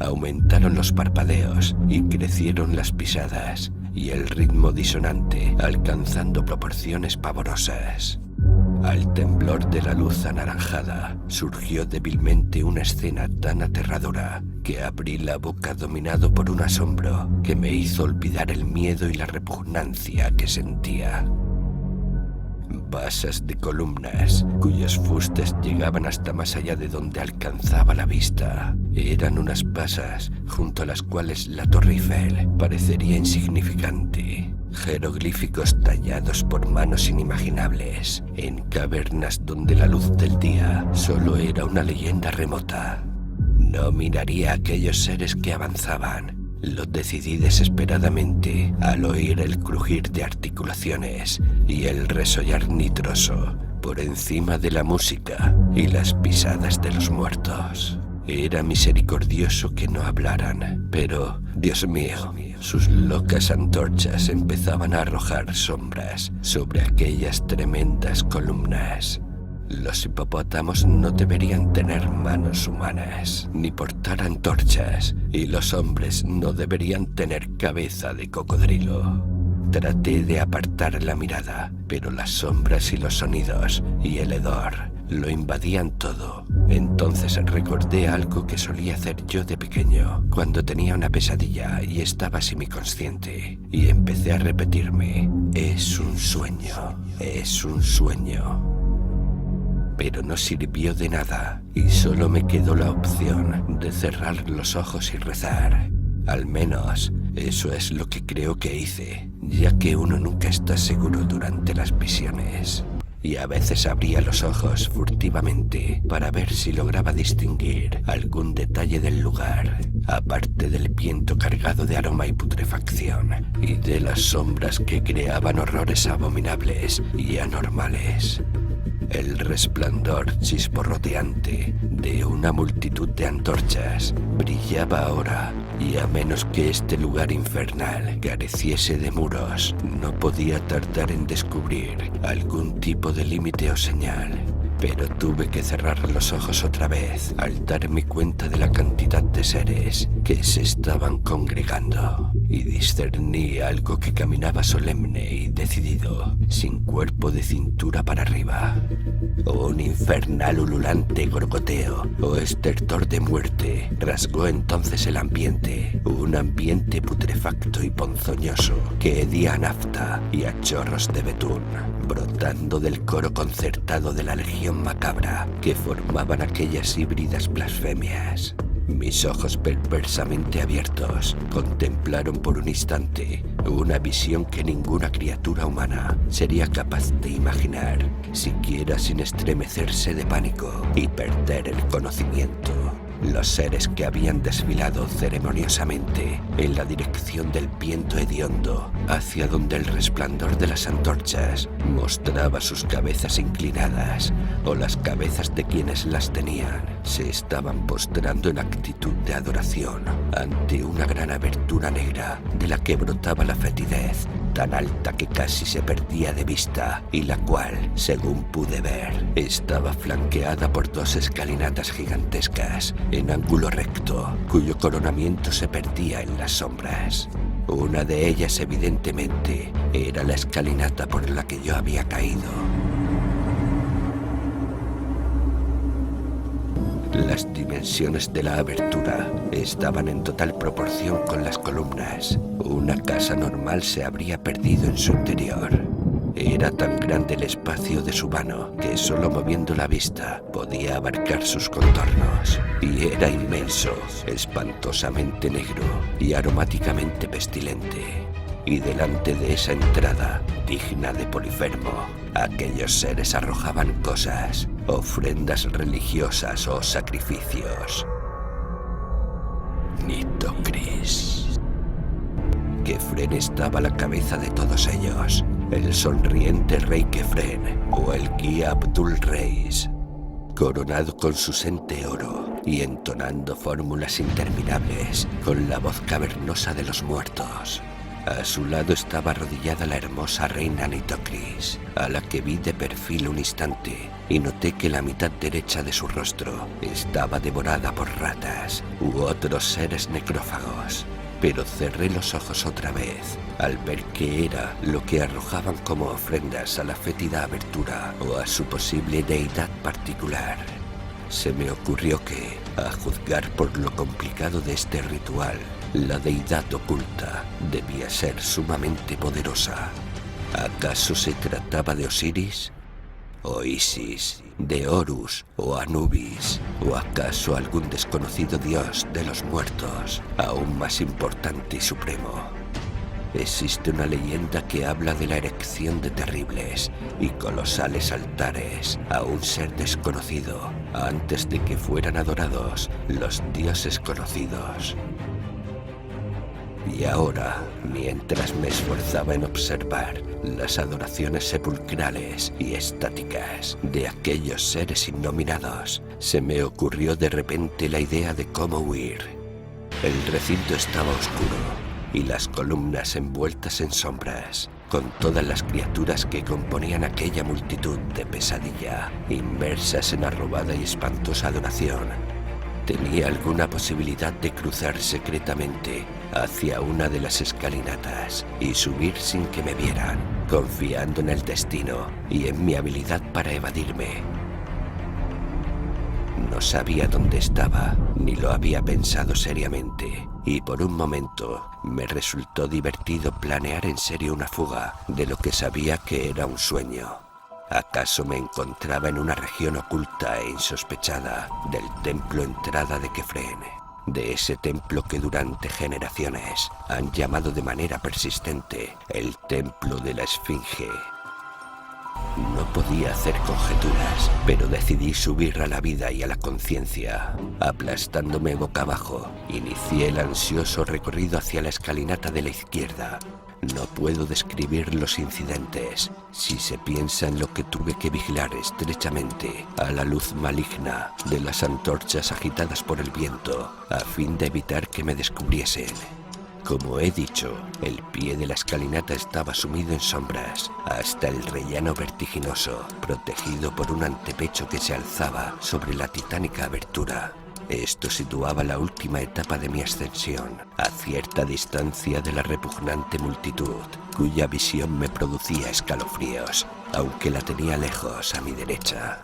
Aumentaron los parpadeos y crecieron las pisadas y el ritmo disonante, alcanzando proporciones pavorosas. Al temblor de la luz anaranjada, surgió débilmente una escena tan aterradora que abrí la boca dominado por un asombro que me hizo olvidar el miedo y la repugnancia que sentía. Basas de columnas, cuyos fustes llegaban hasta más allá de donde alcanzaba la vista. Eran unas basas junto a las cuales la Torre Eiffel parecería insignificante. Jeroglíficos tallados por manos inimaginables, en cavernas donde la luz del día solo era una leyenda remota. No miraría a aquellos seres que avanzaban. Lo decidí desesperadamente al oír el crujir de articulaciones y el resollar nitroso por encima de la música y las pisadas de los muertos. Era misericordioso que no hablaran, pero, Dios mío, sus locas antorchas empezaban a arrojar sombras sobre aquellas tremendas columnas. Los hipopótamos no deberían tener manos humanas, ni portar antorchas, y los hombres no deberían tener cabeza de cocodrilo. Traté de apartar la mirada, pero las sombras y los sonidos y el hedor lo invadían todo. Entonces recordé algo que solía hacer yo de pequeño, cuando tenía una pesadilla y estaba semiconsciente, y empecé a repetirme: es un sueño, es un sueño. Pero no sirvió de nada y solo me quedó la opción de cerrar los ojos y rezar. Al menos eso es lo que creo que hice, ya que uno nunca está seguro durante las visiones. Y a veces abría los ojos furtivamente para ver si lograba distinguir algún detalle del lugar, aparte del viento cargado de aroma y putrefacción, y de las sombras que creaban horrores abominables y anormales. El resplandor chisporroteante de una multitud de antorchas brillaba ahora, y a menos que este lugar infernal careciese de muros, no podía tardar en descubrir algún tipo de límite o señal. Pero tuve que cerrar los ojos otra vez al darme cuenta de la cantidad de seres que se estaban congregando, y discerní algo que caminaba solemne y decidido, sin cuerpo de cintura para arriba. Un infernal ululante gorgoteo o estertor de muerte rasgó entonces el ambiente, un ambiente putrefacto y ponzoñoso que hedía a nafta y a chorros de betún, brotando del coro concertado de la legión macabra que formaban aquellas híbridas blasfemias. Mis ojos perversamente abiertos contemplaron por un instante una visión que ninguna criatura humana sería capaz de imaginar, siquiera sin estremecerse de pánico y perder el conocimiento. Los seres que habían desfilado ceremoniosamente en la dirección del viento hediondo, hacia donde el resplandor de las antorchas mostraba sus cabezas inclinadas, o las cabezas de quienes las tenían, se estaban postrando en actitud de adoración ante una gran abertura negra de la que brotaba la fetidez, tan alta que casi se perdía de vista, y la cual, según pude ver, estaba flanqueada por dos escalinatas gigantescas en ángulo recto, cuyo coronamiento se perdía en las sombras. Una de ellas, evidentemente, era la escalinata por la que yo había caído. Las dimensiones de la abertura estaban en total proporción con las columnas. Una casa normal se habría perdido en su interior. Era tan grande el espacio de su vano que solo moviendo la vista podía abarcar sus contornos. Y era inmenso, espantosamente negro y aromáticamente pestilente. Y delante de esa entrada, digna de Polifermo, aquellos seres arrojaban cosas, ofrendas religiosas o sacrificios. Nitocris. Kefren estaba a la cabeza de todos ellos, el sonriente rey Kefren o el guía Abdul Reis, coronado con su sente oro y entonando fórmulas interminables con la voz cavernosa de los muertos. A su lado estaba arrodillada la hermosa reina Nitocris, a la que vi de perfil un instante y noté que la mitad derecha de su rostro estaba devorada por ratas u otros seres necrófagos. Pero cerré los ojos otra vez al ver que era lo que arrojaban como ofrendas a la fétida abertura o a su posible deidad particular. Se me ocurrió que, a juzgar por lo complicado de este ritual, la deidad oculta debía ser sumamente poderosa. ¿Acaso se trataba de Osiris? ¿O Isis? ¿De Horus o Anubis? ¿O acaso algún desconocido dios de los muertos, aún más importante y supremo? Existe una leyenda que habla de la erección de terribles y colosales altares a un ser desconocido antes de que fueran adorados los dioses conocidos. Y ahora, mientras me esforzaba en observar las adoraciones sepulcrales y estáticas de aquellos seres innominados, se me ocurrió de repente la idea de cómo huir. El recinto estaba oscuro y las columnas envueltas en sombras, con todas las criaturas que componían aquella multitud de pesadilla, inmersas en arrobada y espantosa adoración. ¿Tenía alguna posibilidad de cruzar secretamente hacia una de las escalinatas y subir sin que me vieran, confiando en el destino y en mi habilidad para evadirme? No sabía dónde estaba, ni lo había pensado seriamente, y por un momento me resultó divertido planear en serio una fuga de lo que sabía que era un sueño. ¿Acaso me encontraba en una región oculta e insospechada del templo entrada de Kefren? De ese templo que durante generaciones han llamado de manera persistente el Templo de la Esfinge. No podía hacer conjeturas, pero decidí subir a la vida y a la conciencia. Aplastándome boca abajo, inicié el ansioso recorrido hacia la escalinata de la izquierda. No puedo describir los incidentes si se piensa en lo que tuve que vigilar estrechamente a la luz maligna de las antorchas agitadas por el viento a fin de evitar que me descubriesen. Como he dicho, el pie de la escalinata estaba sumido en sombras hasta el rellano vertiginoso, protegido por un antepecho que se alzaba sobre la titánica abertura. Esto situaba la última etapa de mi ascensión, a cierta distancia de la repugnante multitud, cuya visión me producía escalofríos, aunque la tenía lejos a mi derecha.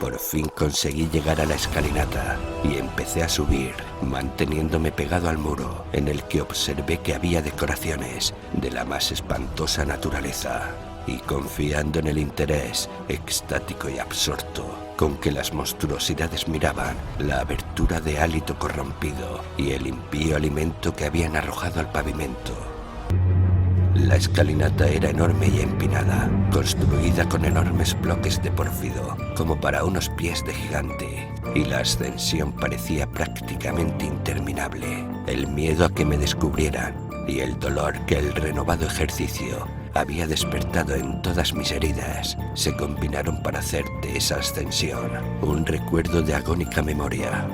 Por fin conseguí llegar a la escalinata y empecé a subir, manteniéndome pegado al muro, en el que observé que había decoraciones de la más espantosa naturaleza, y confiando en el interés extático y absorto con que las monstruosidades miraban la abertura de hálito corrompido y el impío alimento que habían arrojado al pavimento. La escalinata era enorme y empinada, construida con enormes bloques de pórfido, como para unos pies de gigante, y la ascensión parecía prácticamente interminable. El miedo a que me descubrieran y el dolor que el renovado ejercicio había despertado en todas mis heridas se combinaron para hacer de esa ascensión un recuerdo de agónica memoria.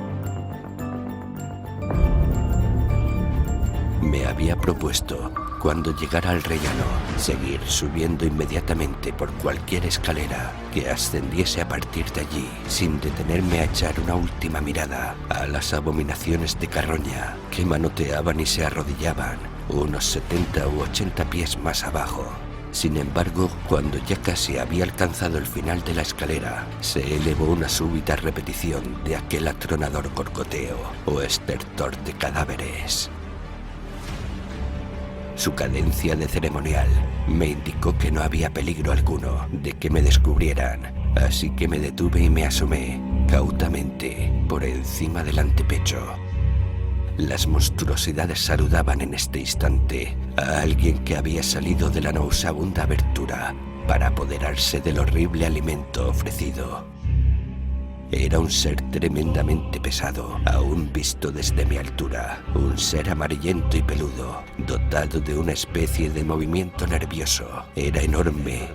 Me había propuesto, cuando llegara al rellano, seguir subiendo inmediatamente por cualquier escalera que ascendiese a partir de allí, sin detenerme a echar una última mirada a las abominaciones de carroña que manoteaban y se arrodillaban unos 70 u 80 pies más abajo. Sin embargo, cuando ya casi había alcanzado el final de la escalera, se elevó una súbita repetición de aquel atronador gorgoteo o estertor de cadáveres. Su cadencia de ceremonial me indicó que no había peligro alguno de que me descubrieran, así que me detuve y me asomé, cautamente, por encima del antepecho. Las monstruosidades saludaban en este instante a alguien que había salido de la nauseabunda abertura para apoderarse del horrible alimento ofrecido. Era un ser tremendamente pesado, aún visto desde mi altura, un ser amarillento y peludo, dotado de una especie de movimiento nervioso. Era enorme,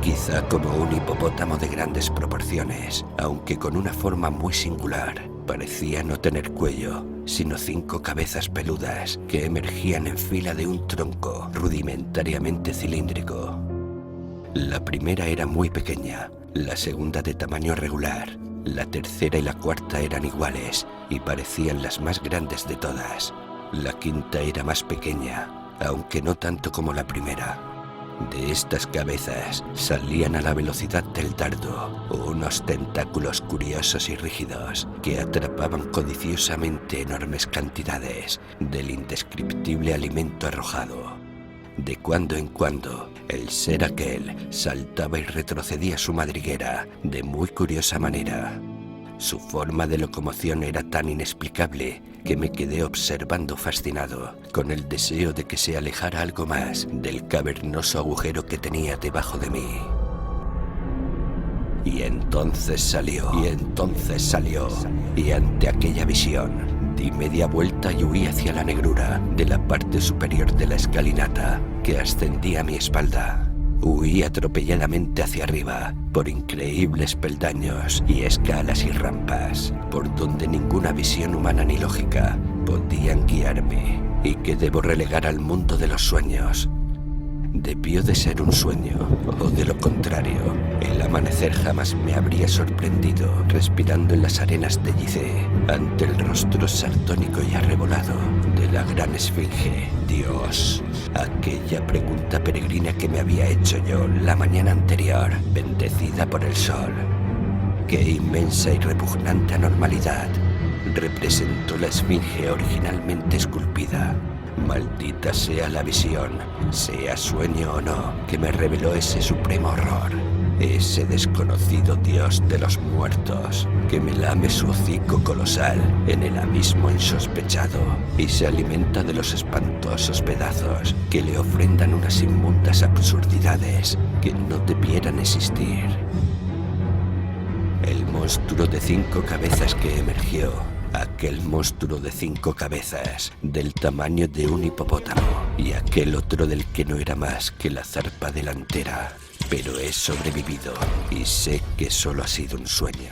quizá como un hipopótamo de grandes proporciones, aunque con una forma muy singular. parecía no tener cuello, sino 5 cabezas peludas que emergían en fila de un tronco rudimentariamente cilíndrico. La primera era muy pequeña, la segunda de tamaño regular, la tercera y la cuarta eran iguales y parecían las más grandes de todas. La quinta era más pequeña, aunque no tanto como la primera. De estas cabezas salían a la velocidad del dardo unos tentáculos curiosos y rígidos que atrapaban codiciosamente enormes cantidades del indescriptible alimento arrojado. De cuando en cuando, el ser aquel saltaba y retrocedía su madriguera de muy curiosa manera. Su forma de locomoción era tan inexplicable que me quedé observando fascinado, con el deseo de que se alejara algo más del cavernoso agujero que tenía debajo de mí. Y entonces salió, y ante aquella visión, di media vuelta y huí hacia la negrura de la parte superior de la escalinata que ascendía a mi espalda. Huí atropelladamente hacia arriba, por increíbles peldaños y escalas y rampas, por donde ninguna visión humana ni lógica podían guiarme, y que debo relegar al mundo de los sueños. Debió de ser un sueño, o de lo contrario, el amanecer jamás me habría sorprendido respirando en las arenas de Gizeh, ante el rostro sartónico y arrebolado de la gran esfinge. Dios, aquella pregunta peregrina que me había hecho yo la mañana anterior, bendecida por el sol. Qué inmensa y repugnante anormalidad representó la esfinge originalmente esculpida. Maldita sea la visión, sea sueño o no, que me reveló ese supremo horror. Ese desconocido dios de los muertos, que me lame su hocico colosal en el abismo insospechado y se alimenta de los espantosos pedazos que le ofrendan unas inmundas absurdidades que no debieran existir. El monstruo de 5 cabezas que emergió, aquel monstruo de 5 cabezas del tamaño de un hipopótamo, y aquel otro del que no era más que la zarpa delantera. Pero he sobrevivido y sé que solo ha sido un sueño.